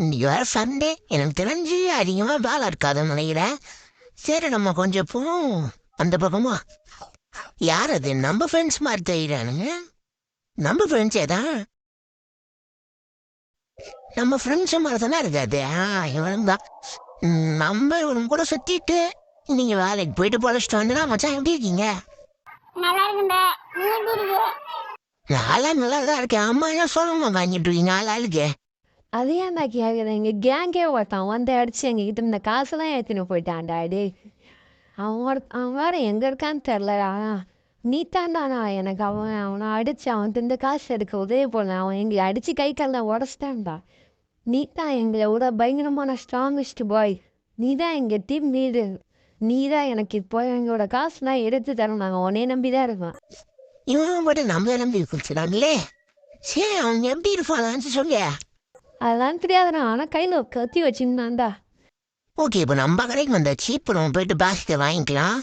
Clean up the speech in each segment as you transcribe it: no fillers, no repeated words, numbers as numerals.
இன்னைக்கு வேறு சண்டே எனக்கு தெரிஞ்சு அதிகமாக வேலை இருக்காதுன்னு நினைக்கிறேன். சரி நம்ம கொஞ்சம் போவோம் அந்த பக்கமா. யார் அது? நம்ம ஃப்ரெண்ட்ஸ் மாதிரி தெரியுறானுங்க. நம்ம ஃப்ரெண்ட்ஸே தான். நம்ம ஃப்ரெண்ட்ஸு மாதிரி தானே இருக்காது. இவன் தான். நம்ம இவன் கூட சுற்றிட்டு நீங்கள் வேலைக்கு போயிட்டு பொழைச்சிட்டு வந்துனா மச்சான் எப்படி இருக்கீங்க? நல்லா இருக்குண்டா. நீ எப்படி இருக்கு? நான்லாம் நல்லா தான் இருக்கேன். அம்மா என்ன சொல்லணும் வாங்கிட்டு இருக்கீங்க ஆளாளுக்கு? அது ஏன்டா கேட்குறேன்? எங்கள் கேங்கே ஒருத்தன் வந்து அடிச்சு எங்ககிட்ட இந்த காசெல்லாம் ஏற்றின்னு போயிட்டான்டா. டேய், அவன் வேற எங்கே இருக்கான்னு தெரிலடா. நீ தான்டாண்ணா எனக்கு அவனை அடிச்சு அவன் இந்த காசு எடுக்க உதவி போடல. அவன் எங்களை அடித்து கை காலில் உடச்சிட்டான்டா. நீ தான் எங்களை விட பயங்கரமான ஸ்ட்ராங்கஸ்ட் பாய். நீ தான் எங்கள் டீம் லீடர். நீ தான் எனக்கு இப்போ எங்களோட காசுலாம் எடுத்து தரணும். நாங்கள் உன்னே நம்பி தான் இருக்கோம். இவன் மட்டும் நம்மள நம்பி குடிச்சிடாங்களே. சரி அவங்க எப்படி இருப்பாங்கன்னு சொல்லு. அதெல்லாம் தெரியாதுண்ணா. ஆனால் கையில் கத்தி வச்சுருந்தான்டா. ஓகே, இப்போ நம்ம கடைக்கு வந்தாச்சு. இப்போ நம்ம போயிட்டு பாஸ்கெட்டை வாங்கிக்கலாம்.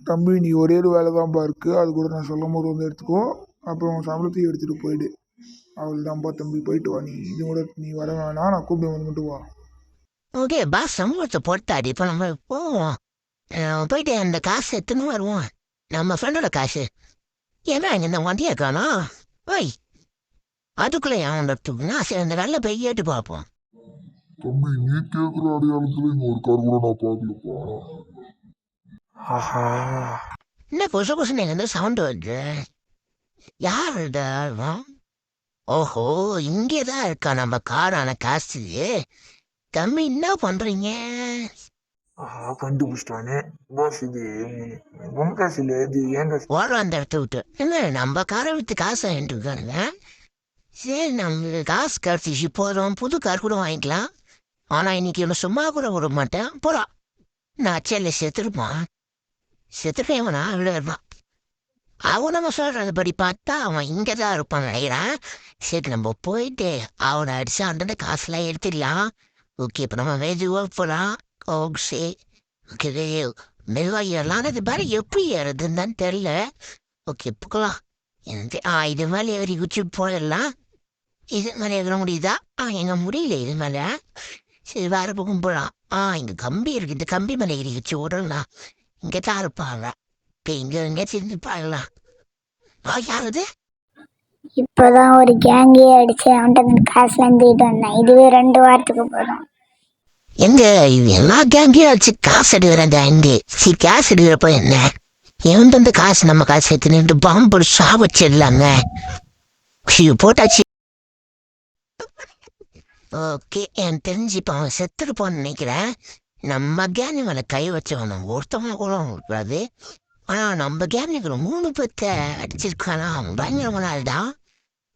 தம்பி நீ ஒரே ஒரு வேலை தான்ப்பா இருக்குது, அது கூட நான் சொல்லும் போது வந்து எடுத்துக்கோ. அப்புறம் சம்பளத்தையும் எடுத்துகிட்டு போயிடு. அவள் தான்ப்பா தம்பி, போயிட்டு வா. நீ இது கூட நீ வர வேணாம், நான் கூப்பிட்டு வந்து மட்டும் வா. ஓகே பாஸ், சம்பளத்தை போட்டாடி. இப்போ நம்ம போவோம். போயிட்டு அந்த காசு எடுத்துன்னு வருவோம். நம்ம ஃப்ரெண்டோட காசு. ஏன்னா இங்கே இந்த வண்டியை காணோம். ஓய், அதுக்குள்ளே அவன் எடுத்துக்கணும். சரி அந்த வெள்ளை போய் ஏட்டு பார்ப்போம். தம்பி நீ கேட்குற அடையாளத்துல இங்க ஒரு கார் கூட நான் பார்க்கலப்பா. ஆஹா, என்ன கொசு கொசுன்னு எங்கேருந்து சவுண்டு வருது? யார் இது? ஓஹோ, இங்கே தான் இருக்கா நம்ம காரான காசு. தம்பி என்ன பண்ணுறீங்க? ஆஹா, கண்டுபிடிச்சிட்டானே பாஸ். இது உன் காசு இல்லை, இது ஏன் காசு. ஓடுற அந்த இடத்த விட்டு என்ன நம்ம காரை விட்டு காசு வாங்கிட்டு இருக்காங்க. சரி நம்ம காசு கிடச்சிச்சு போதும், புது கார் கூட வாங்கிக்கலாம். ஆனால் இன்னைக்கு இவனை சும்மா கூட விட மாட்டேன். போகலாம். நான் செல்ல செத்துருப்பான். செத்துருக்கேவனா விட இருப்பான். அவன் நம்ம சொல்கிறத பார்த்தா அவன் இங்கே தான் இருப்பான் நினைக்கிறான். சரி நம்ம போயிட்டு அவனை அடிச்சு அந்த காசுலாம் எடுத்துடலாம். ஓகே, இப்போ நம்ம மெதுவாக போகலாம். ஓகே ஓகே, மெதுவாக ஏறலாம். அது பாரு எப்படி ஏறுதுன்னு தான் தெரில. ஓகே போகலாம். எனக்கு இது மேலே ஏறி குச்சி போயிடலாம். இது மேலே ஏற முடியுதா? எங்க முடியல இது மேலே. சரி வேறு பக்கம் போகலாம். இங்கே கம்பி இருக்குது. இந்த கம்பி மேலே ஏறி குச்சி ஓடலாம். இங்கே தான் இருப்பாங்க. இப்போ இங்கே எங்கேயாச்சும் இருப்பாங்களா? யாருது? இப்போதான் ஒரு கேங்கே அடிச்சு அவன்கிட்ட காசுலாம் தூக்கிட்டு வந்தேன். இதுவே 2 வாரத்துக்கு போதும். எங்க இது எல்லா கேங்கையும் வச்சு காசு எடுக்கிறேன். கேங்கு சரி காசு எடுக்கிறப்ப என்ன எவன் வந்து காசு நம்ம காசு எடுத்துன்னு பாம்பு சாவச்சிடலாங்க. போட்டாச்சு. ஓகே, எனக்கு தெரிஞ்சு இப்போ அவன் செத்துருப்பான்னு நினைக்கிறேன். நம்ம கேனு மேலே கை வச்சவன ஒருத்தவங்க கூட கூடாது. ஆனால் நம்ம கேனுக்கு 3 பேர்த்த அடிச்சிருக்கானா. அவன் பயங்கரமான ஆள் தான்.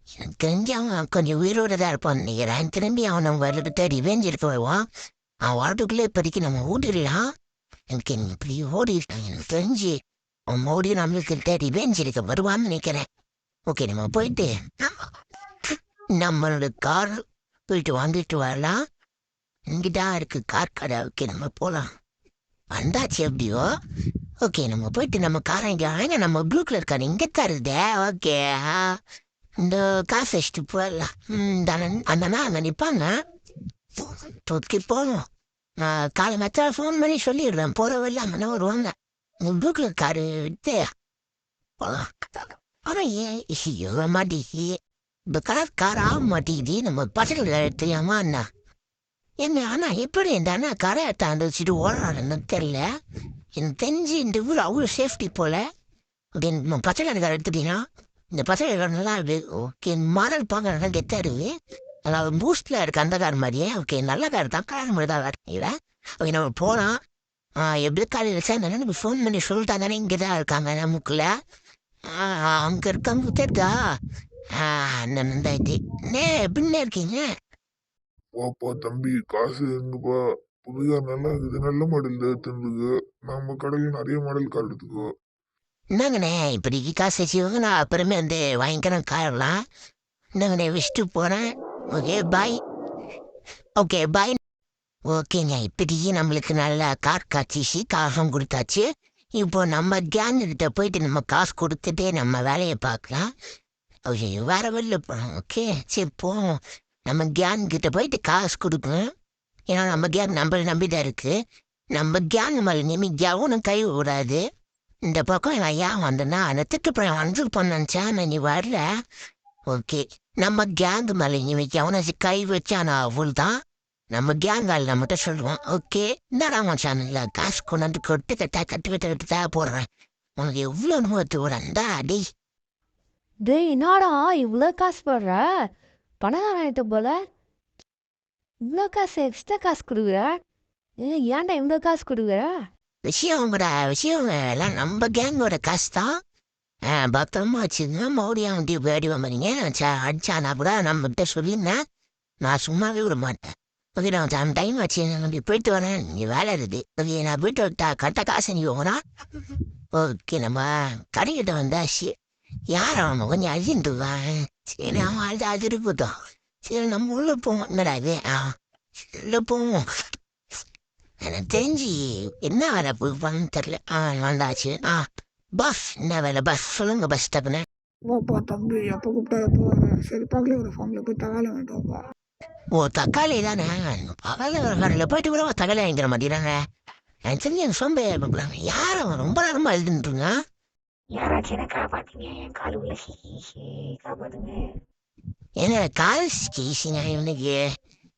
எனக்கு தெரிஞ்சு அவன் கொஞ்சம் உயிரோட தான் இருப்பான்னு நினைக்கிறேன். திரும்பி அவனை வருகிட்ட ரிவெஞ்ச் எடுக்க வருவான். அவன் வாட்டுக்குள்ளே இப்போதைக்கு நம்ம ஓடிடலாம். எனக்கு இப்படி ஓடிட்டான். எனக்கு தெரிஞ்சு அவன் ஓடி நம்மளுக்கிட்ட ரிவெஞ்ச் எடுக்க வருவான்னு நினைக்கிறேன். ஓகே, நம்ம போயிட்டு நம்மளோட கார் போயிட்டு வாங்கிட்டு வரலாம். இங்கதான் இருக்கு கார் கடை. ஓகே நம்ம போகலாம். வந்தாச்சு எப்படியோ. ஓகே நம்ம போயிட்டு நம்ம காரை இங்கே வாங்க. நம்ம ப்ளூ கலர் கார் இங்கே தான் இருக்குதே. ஓகே, இந்த காசு வச்சுட்டு போயிடலாம். அண்ணா அங்கே நிற்பாங்க. தூக்கி போகணும். நான் காலை மெத்தா ஃபோன் பண்ணி சொல்லிடுறேன். போகிற வழியில் அங்கே வருவாங்க. இந்த ப்ளூ கலர் காரு விட்டு போகலாம். ஆனால் ஏன் எவ்வளோ மாட்டேங்குது இந்த கார் ஆக மாட்டேங்குது. நம்ம பசங்க தெரியாமா அண்ணா என்ன? ஆனால் எப்படி இந்த அண்ணா கரை தாண்டி வச்சுட்டு ஓடுறாருன்னு தெரியல. எனக்கு தெரிஞ்சு இந்த ஊர் அவ்வளோ சேஃப்டி போல். நம்ம பச்சை கார் எடுத்துட்டீங்கன்னா இந்த பச்சை கார் நல்லா இருக்கு. ஓகே, மாடல் பார்க்க நல்லா கெத்தாக இருக்குது. அதாவது பூஸ்டில் இருக்குது அந்த கார் மாதிரியே. ஓகே நல்ல கார் தான். கார் மாதிரி தான் இல்லை. ஓகே நம்ம போகலாம். எப்படி காலையில் சேர்ந்தானே நம்ம ஃபோன் பண்ணி சொல்லிட்டா தானே இங்கே தான் இருக்காங்க நமக்குள்ள. அங்கே இருக்காங்க தெரியுதா? எப்படின்னே இருக்கீங்க? வாப்பா தம்பி, காசு எங்கப்பா? புதுகா நல்லா இருக்குது, நல்ல மாடல் எடுத்துருக்கு. நம்ம கடையில் நிறைய மாடல் கார் எடுத்துக்கோ. என்னங்கண்ணே இப்படிக்கு காசு வச்சுக்கோங்க. நான் அப்புறமே வந்து வாங்கிக்கிறேன் காரெல்லாம். என்னங்கண்ணே வச்சுட்டு போகிறேன். Okay bye. Okay bye. ஓகேங்க, இப்படிக்கு நம்மளுக்கு நல்லா கார் காய்ச்சிச்சு, காசும் கொடுத்தாச்சு. இப்போ நம்ம கேங்கிட்ட போயிட்டு நம்ம காசு கொடுத்துட்டே நம்ம வேலையை பார்க்கலாம். ஓகே வேற வெளில போகலாம். ஓகே சரி போவோம். நம்ம கேங் கிட்ட போயிட்டு காசு கொடுக்கணும். ஏன்னா நம்ம கேங் நம்மளை நம்பிதான் இருக்கு. நம்ம கேங் மேலே நிமித்தியாவும் கை விடாது. இந்த பக்கம் நான் ஏன் வந்தேன்னா அந்த திட்டுப்பழம் வந்து நினச்சா நீ வரல. ஓகே, நம்ம கேங் மேலே நிமித்தியாவும் கை வச்சா நான் அவள் தான் நம்ம கேங்கால் நம்மகிட்ட சொல்லுவோம். ஓகே, இந்தாடா சேனலில் காசு கொண்டாந்து கொட்டு கட்டு போடுறேன். உனக்கு எவ்வளோ நூற்று ஒரு அண்டா அடி. டேய் என்னடா இவ்வளோ காசு போடுற? பணக்காரன்ட்ட போல இவ்வளோ காசு எக்ஸ்ட்ரா காசு கொடுக்குற. ஏன்டா இவ்வளோ காசு கொடுக்குற? விஷயம் எல்லாம் நம்ம கேங்கோட காசு தான். பத்திரமா வச்சுருந்தா மறுபடியும் வந்து வேடி வந்தீங்க அடிச்சானா கூட நம்மகிட்ட சொல்லியிருந்தேன். நான் சும்மாவே விட மாட்டேன். ஓகே, நான் டைம் வச்சு நான் போயிட்டு வரேன். நீ வேலை இருக்குது. ஓகே, நான் போயிட்டு வரட்டா? கரெக்டாக காசு நீ போனா. ஓகே, நம்ம கடைக்கிட்ட வந்தாச்சு. யார் அவன் கொஞ்சம் அழிஞ்சுட்டுவான். சரி, அவன் அது இருக்கட்டும். சரி, நம்ம உள்ள போவோம். என்னடா இது? உள்ள போவோம். எனக்கு தெரிஞ்சு என்ன வேலை போய்ப்பான்னு தெரியல. வந்தாச்சு. பஸ் என்ன வேலை? பஸ் சொல்லுங்க. பஸ் டக்குன்னு. ஓப்பா தம்பி, எப்போ கூப்பிட்டா எப்போ வர? சரி, பக்கத்தில் ஒரு ஃபார்மில் போய் தகால வேண்டாம்ப்பா. ஓ, தக்காளி தானே? பகலில் ஒரு கடையில் போயிட்டு கூட தக்காளி வாங்கிக்கிற மாட்டேங்கிறாங்க. எனக்கு தெரிஞ்சு எனக்கு சோம்பே பார்க்குறாங்க. யார் அவன் ரொம்ப நேரமாக எழுதுன்ட்டுருங்க. யாராச்சும் என்ன காப்பாத்துங்க, என் கால் உள்ள காப்பாத்துங்க. என்ன கால் கேசிங்க இவனுக்கு?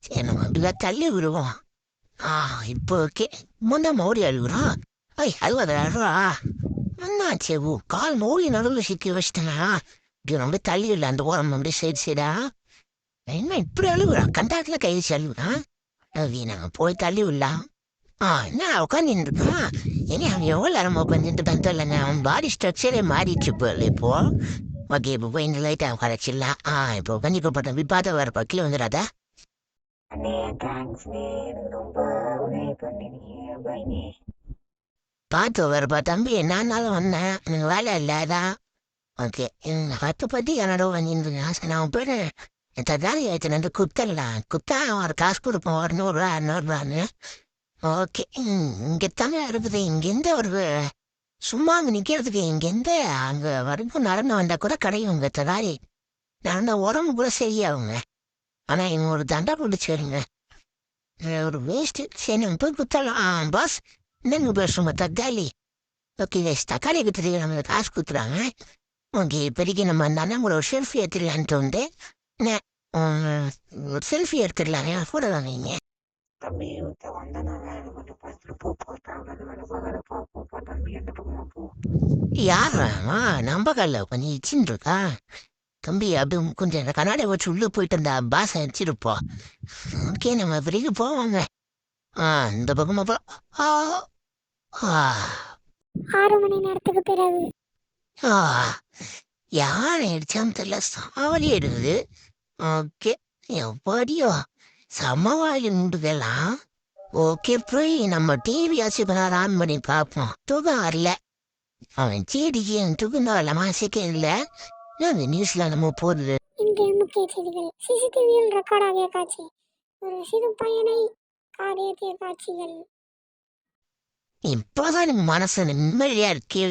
சரி, நம்ம அப்படிதான் தள்ளி விடுவோம். இப்போ ஓகே. முன்னே மௌடி அழுகுறான். அழுவாதா? என்னாச்சு? ஓ, கால் மௌடி நடுவில் சிக்கி வச்சிட்டேங்க. இப்படி நம்ம தள்ளி இல்லை அந்த ஓரம் அப்படியே சைடா. என்ன இப்படி அழுகுறா? கண்டாட்டில் கை வச்சு அழுகுறான். அது நாங்கள் போய் தள்ளி விடலாம். என்ன உட்காந்துட்டு இருக்கான்? ஏன்னா அவன் எவ்வளோ நேரம் உட்காந்துட்டு தான் தெரியலங்க. அவன் பாடி ஸ்ட்ரக்சரே மாறிடுச்சு போல இப்போ. ஓகே, இப்போ போய் இந்த லைட்டாக உட்காரச்சிடலாம். இப்போ கண்டிப்பாக பார்த்தா விப்பாத வர பக்கில் வந்துடாத. பார்த்து வரப்பா தம்பி. என்னாலும் வந்தேன், எனக்கு வேலை இல்லாதான். ஓகே, பத்து பற்றி என்னோட வந்துருந்தேன். நான் போய்ட்டு எத்தனை ஏற்றினு குத்தலாம். குத்தா ஒரு காசு கொடுப்போம், ஒரு 100 ரூபா 200 ரூபான்னு. ஓகே, இங்கே தாங்க இருக்குது. இங்கேருந்து ஒரு சும்மா அங்கே நிற்கிறதுக்கு இங்கேருந்து அங்கே வரைக்கும் நடந்து வந்தால் கூட கிடையும். இங்கே தடாரி நடந்த உடம்பு கூட சரியாகுங்க. ஆனால் இங்கே ஒரு தண்டை பிடிச்சிருங்க. ஒரு வேஸ்ட்டு. சரி, நம்ம போய் குத்தலாம். பாஸ், என்னங்க பேசுங்க? தக்காளி. ஓகே, தக்காளி குத்துறதுக்கு நம்மளுக்கு காசு கொடுத்துறாங்க. ஓகே, இப்போதைக்கு நம்ம அந்த அண்ணன் கூட ஒரு செல்ஃபி எடுத்துடலான்ட்டு வந்து ஒரு செல்ஃபி எடுத்துடலாங்க. கூட தாங்க நீங்கள் யாரா நம்ம காலில் கொஞ்சம் இச்சின்னு இருக்கா தம்பி? அப்படி கொஞ்சம் இந்த கண்ணாடியை வச்சு உள்ளே போயிட்டு அந்த பாசை அடிச்சிருப்போம். ஓகே, நம்ம பிறகு போவாங்க. இந்த பக்கமாக போ. 6 மணி நேரத்துக்கு பிறகு யானை அடிச்சான்னு தெரியல. சாவலி எடுக்குது. ஓகே, எப்படியோ சமவாளி உண்டுதெல்லாம். ஓகே, போய் நம்ம டிவி ஆச்சு ஆன் பண்ணி பார்ப்போம். தூக்கம் வரல. அவன் சீடிக்கு தூக்கம் வரலமா? செகண்ட் இல்லை அந்த நியூஸ்ல நம்ம போடுது. இன்றைய முக்கிய செய்திகள். சிசிடிவியில் ரெக்கார்ட் ஆகிய காட்சி. ஒரு சிறு பையனை கார் ஏற்றிய காட்சிகள். இப்போதான் எனக்கு மனசு நிம்மதியா இருக்கு.